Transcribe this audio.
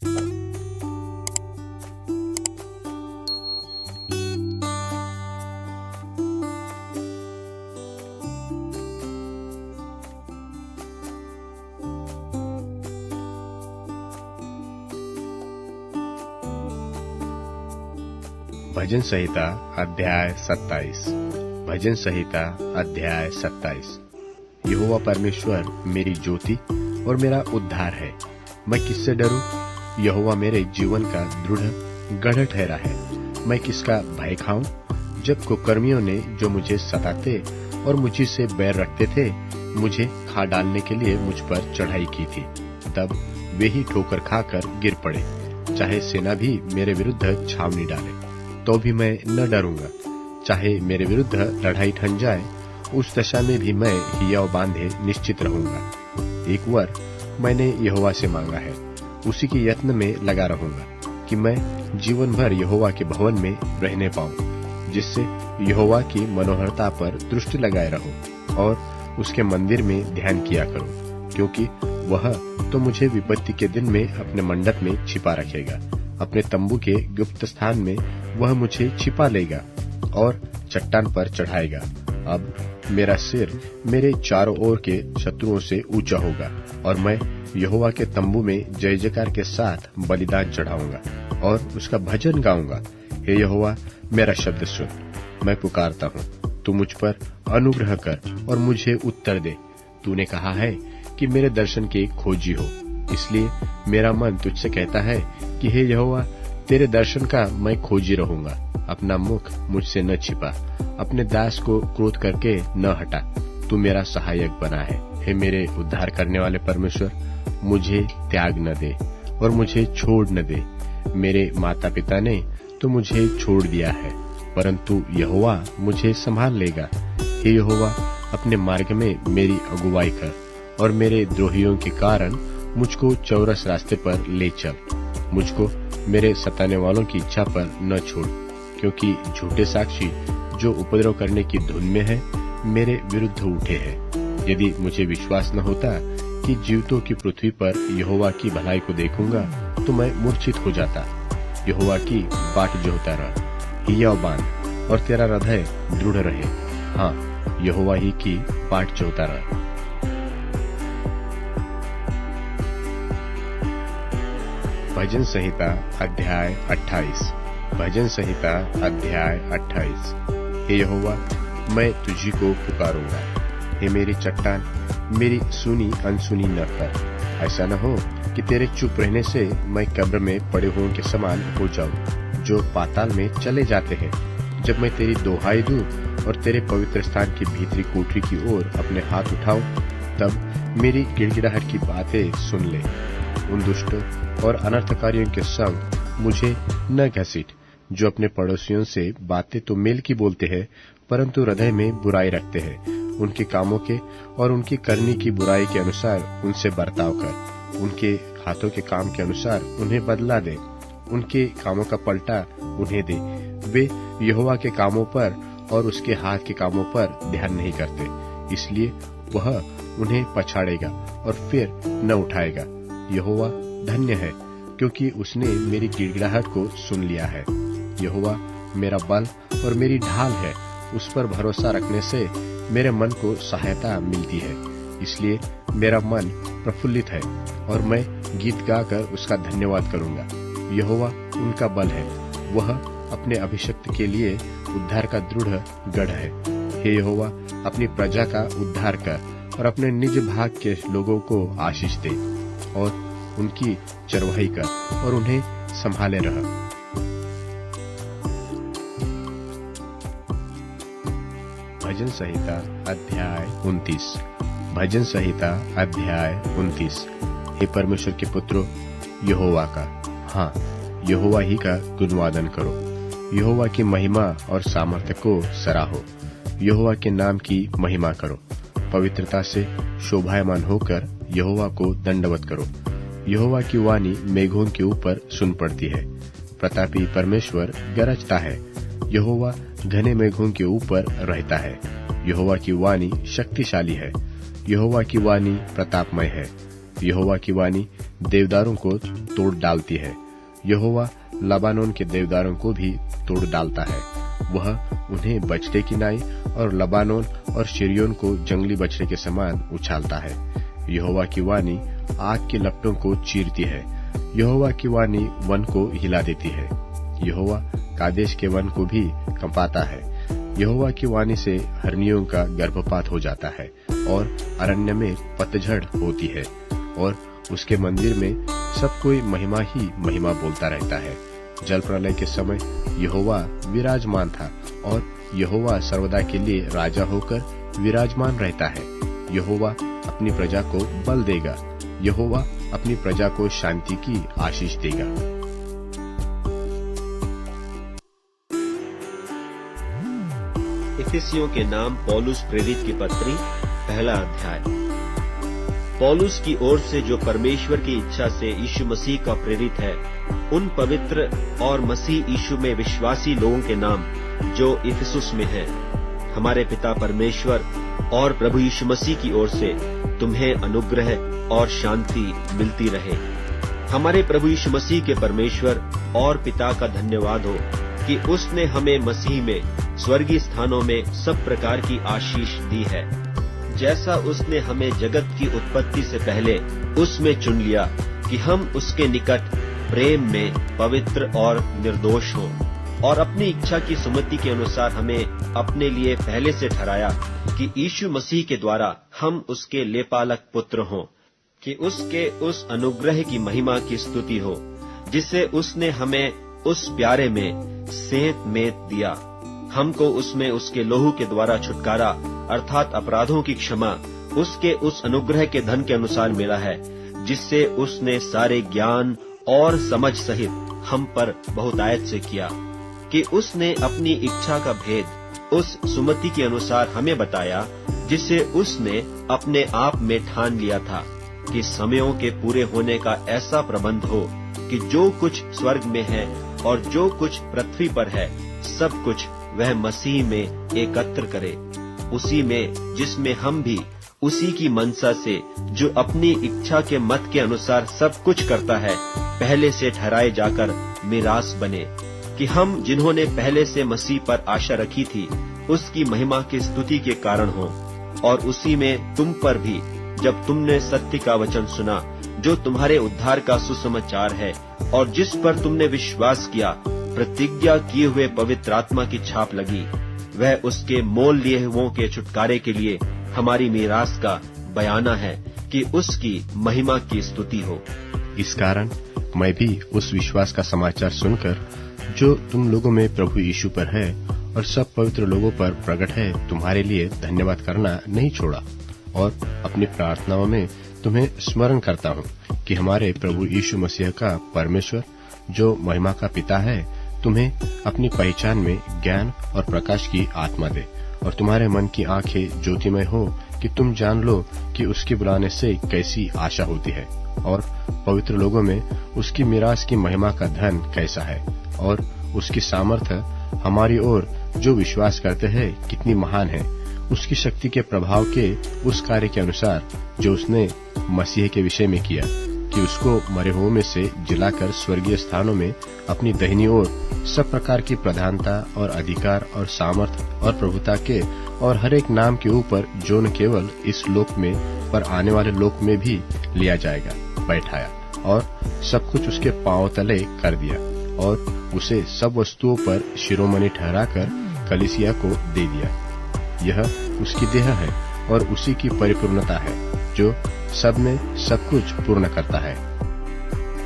भजन संहिता अध्याय 27। भजन संहिता अध्याय 27। यहोवा परमेश्वर मेरी ज्योति और मेरा उद्धार है, मैं किससे डरूं? यहोवा मेरे जीवन का दृढ़ गढ़ ठहरा है, मैं किसका भय खाऊं? जब कुकर्मियों ने जो मुझे सताते और मुझी से बैर रखते थे, मुझे खा डालने के लिए मुझ पर चढ़ाई की थी, तब वे ही ठोकर खाकर गिर पड़े। चाहे सेना भी मेरे विरुद्ध छावनी डाले, तो भी मैं न डरूंगा। चाहे मेरे विरुद्ध लड़ाई ठन जाए, उस दशा में भी मैं हियाव बांधे निश्चित रहूंगा। एक वर मैंने यहोवा से मांगा है, उसी के यत्न में लगा रहूंगा कि मैं जीवन भर यहोवा के भवन में रहने पाऊं, जिससे यहोवा की मनोहरता पर दृष्टि लगाए रहूं और उसके मंदिर में ध्यान किया करूं, क्योंकि वह तो मुझे विपत्ति के दिन में अपने मंडप में छिपा रखेगा। अपने तंबू के गुप्त स्थान में वह मुझे छिपा लेगा और चट्टान पर चढ़ाएगा। अब मेरा सिर मेरे चारों ओर के शत्रुओं से ऊंचा होगा और मैं यहोवा के तंबू में जय जयकार के साथ बलिदान चढ़ाऊंगा और उसका भजन गाऊंगा। हे यहोवा, मेरा शब्द सुन, मैं पुकारता हूँ, तू मुझ पर अनुग्रह कर और मुझे उत्तर दे। तूने कहा है कि मेरे दर्शन के खोजी हो, इसलिए मेरा मन तुझसे कहता है कि हे यहोवा, तेरे दर्शन का मैं खोजी रहूंगा। अपना मुख मुझसे न छिपा, अपने दास को क्रोध करके न हटा। तू मेरा सहायक बना है। हे मेरे उद्धार करने वाले परमेश्वर, मुझे त्याग न दे और मुझे छोड़ न दे। मेरे माता पिता ने तो मुझे छोड़ दिया है, परंतु यहोवा मुझे संभाल लेगा। हे यहोवा, अपने मार्ग में मेरी अगुवाई कर और मेरे द्रोहियों के कारण मुझको चौरस रास्ते पर ले चल। मुझको मेरे सताने वालों की इच्छा पर न छोड़, क्योंकि झूठे साक्षी जो उपद्रव करने की धुन में है, मेरे विरुद्ध उठे हैं। यदि मुझे विश्वास न होता कि जीवितों की पृथ्वी पर यहोवा की भलाई को देखूंगा, तो मैं मूर्छित हो जाता। यहोवा की बाट जोहता रह, हियाव बांध और तेरा हृदय दृढ़ रहे। हाँ, यहोवा ही की बाट जोहता रह। भजन संहिता अध्याय 28। भजन संहिता अध्याय 28। हे यहोवा, मैं तुझी को पुकारूंगा। हे मेरी चट्टान, मेरी सुनी अनसुनी न कर। ऐसा न हो कि तेरे चुप रहने से मैं कब्र में पड़े हुओं के समान हो जाऊं, जो पाताल में चले जाते हैं। जब मैं तेरी दोहाई दूं और तेरे पवित्र स्थान की भीतरी कोठरी की ओर अपने हाथ उठाऊं, तब मेरी गिड़गिड़ाहट की बातें सुन ले। उन दुष्टों और अनर्थकारियों के संग मुझे न घसीट, जो अपने पड़ोसियों से बातें तो मेल की बोलते हैं, परंतु हृदय में बुराई रखते हैं। उनके कामों के और उनकी करनी की बुराई के अनुसार उनसे बर्ताव कर। उनके हाथों के काम के अनुसार उन्हें बदला दे। उनके कामों का पलटा उन्हें दे। वे यहोवा के कामों पर और उसके हाथ के कामों पर ध्यान नहीं करते, इसलिए वह उन्हें पछाड़ेगा और फिर न उठाएगा। यहोवा धन्य है, क्योंकि उसने मेरी गिड़गिड़ाहट को सुन लिया है। यहोवा मेरा बल और मेरी ढाल है, उस पर भरोसा रखने से मेरे मन को सहायता मिलती है। इसलिए मेरा मन प्रफुल्लित है और मैं गीत गाकर उसका धन्यवाद करूंगा। यहोवा उनका बल है, वह अपने अभिषिक्त के लिए उद्धार का दृढ़ गढ़ है। हे यहोवा, अपनी प्रजा का उद्धार कर और अपने निज भाग के लोगों को आशीष दे और उनकी चरवाही कर और उन्हें संभाले रह। भजन संहिता अध्याय 29। भजन संहिता अध्याय 29। हे परमेश्वर के पुत्रों, यहोवा का, हाँ, यहोवा ही का गुणवादन करो। यहोवा की महिमा और सामर्थ्य को सराहो। यहोवा के नाम की महिमा करो। पवित्रता से शोभायमान होकर यहोवा को दंडवत करो। यहोवा की वाणी मेघों के ऊपर सुन पड़ती है। प्रतापी परमेश्वर गरजता है। यहोवा घने मेघों के ऊपर रहता है। यहोवा की वाणी शक्तिशाली है। यहोवा की वाणी प्रतापमय है। यहोवा की वाणी देवदारों को तोड़ डालती है। यहोवा लबानोन के देवदारों को भी तोड़ डालता है। वह उन्हें बछड़े की नाई और लबानोन और शिरियोन को जंगली बछड़े के समान उछालता है। यहोवा की वाणी आग के लपटों को चीरती है। यहोवा की वाणी वन को हिला देती है। यहोवा कादेश के वन को भी कंपाता है। यहोवा की वाणी से हरनियों का गर्भपात हो जाता है और अरण्य में पतझड़ होती है, और उसके मंदिर में सब कोई महिमा ही महिमा बोलता रहता है। जल प्रलय के समय यहोवा विराजमान था, और यहोवा सर्वदा के लिए राजा होकर विराजमान रहता है। यहोवा अपनी प्रजा को बल देगा। यहोवा अपनी प्रजा को शांति की आशीष देगा। इफिसियों के नाम पौलुस प्रेरित की पत्री, पहला अध्याय। पौलुस की ओर से जो परमेश्वर की इच्छा से यीशु मसीह का प्रेरित है, उन पवित्र और मसीह यीशु में विश्वासी लोगों के नाम जो इफिसुस में हैं, हमारे पिता परमेश्वर और प्रभु यीशु मसीह की ओर से तुम्हें अनुग्रह और शांति मिलती रहे। हमारे प्रभु यीशु मसीह के परमेश्वर और पिता का धन्यवाद हो कि उसने हमें मसीह में स्वर्गीय स्थानों में सब प्रकार की आशीष दी है, जैसा उसने हमें जगत की उत्पत्ति से पहले उसमें चुन लिया कि हम उसके निकट प्रेम में पवित्र और निर्दोष हों, और अपनी इच्छा की सुमति के अनुसार हमें अपने लिए पहले से ठहराया कि यीशु मसीह के द्वारा हम उसके लेपालक पुत्र हों, कि उसके उस अनुग्रह की महिमा की स्तुति हो जिसे उसने हमें उस प्यारे में सेंत मेंत दिया। हमको उसमें उसके लोहू के द्वारा छुटकारा अर्थात अपराधों की क्षमा उसके उस अनुग्रह के धन के अनुसार मिला है, जिससे उसने सारे ज्ञान और समझ सहित हम पर बहुतायत से किया, कि उसने अपनी इच्छा का भेद उस सुमति के अनुसार हमें बताया, जिसे उसने अपने आप में ठान लिया था कि समयों के पूरे होने का ऐसा प्रबंध हो कि जो कुछ स्वर्ग में है और जो कुछ पृथ्वी पर है, सब कुछ वह मसीह में एकत्र करे। उसी में जिसमें हम भी उसी की मनसा से जो अपनी इच्छा के मत के अनुसार सब कुछ करता है, पहले से ठहराए जाकर मिरास बने, कि हम जिन्होंने पहले से मसीह पर आशा रखी थी उसकी महिमा की स्तुति के कारण हो। और उसी में तुम पर भी, जब तुमने सत्य का वचन सुना जो तुम्हारे उद्धार का सुसमाचार है, और जिस पर तुमने विश्वास किया, प्रतिज्ञा किए हुए पवित्र आत्मा की छाप लगी, वह उसके मोल लिए हुओं के छुटकारे के लिए हमारी मीरास का बयाना है, कि उसकी महिमा की स्तुति हो। इस कारण मैं भी उस विश्वास का समाचार सुनकर जो तुम लोगों में प्रभु यीशु पर है और सब पवित्र लोगों पर प्रकट है, तुम्हारे लिए धन्यवाद करना नहीं छोड़ा, और अपनी प्रार्थनाओं में तुम्हें स्मरण करता हूँ कि हमारे प्रभु यीशु मसीह का परमेश्वर जो महिमा का पिता है, तुम्हें अपनी पहचान में ज्ञान और प्रकाश की आत्मा दे, और तुम्हारे मन की आंखें ज्योतिमय हो कि तुम जान लो कि उसके बुलाने से कैसी आशा होती है, और पवित्र लोगों में उसकी मिरास की महिमा का धन कैसा है, और उसकी सामर्थ्य हमारी ओर जो विश्वास करते हैं कितनी महान है, उसकी शक्ति के प्रभाव के उस कार्य के अनुसार जो उसने मसीह के विषय में किया, कि उसको मरे हुओं में से जिलाकर स्वर्गीय स्थानों में अपनी दाहिनी ओर सब प्रकार की प्रधानता और अधिकार और सामर्थ और प्रभुता के और हर एक नाम के ऊपर जो न केवल इस लोक में पर आने वाले लोक में भी लिया जाएगा, बैठाया, और सब कुछ उसके पांव तले कर दिया, और उसे सब वस्तुओं पर शिरोमणि ठहराकर कलीसिया को दे दिया। यह उसकी देह है और उसी की परिपूर्णता है, जो सब में सब कुछ पूर्ण करता है।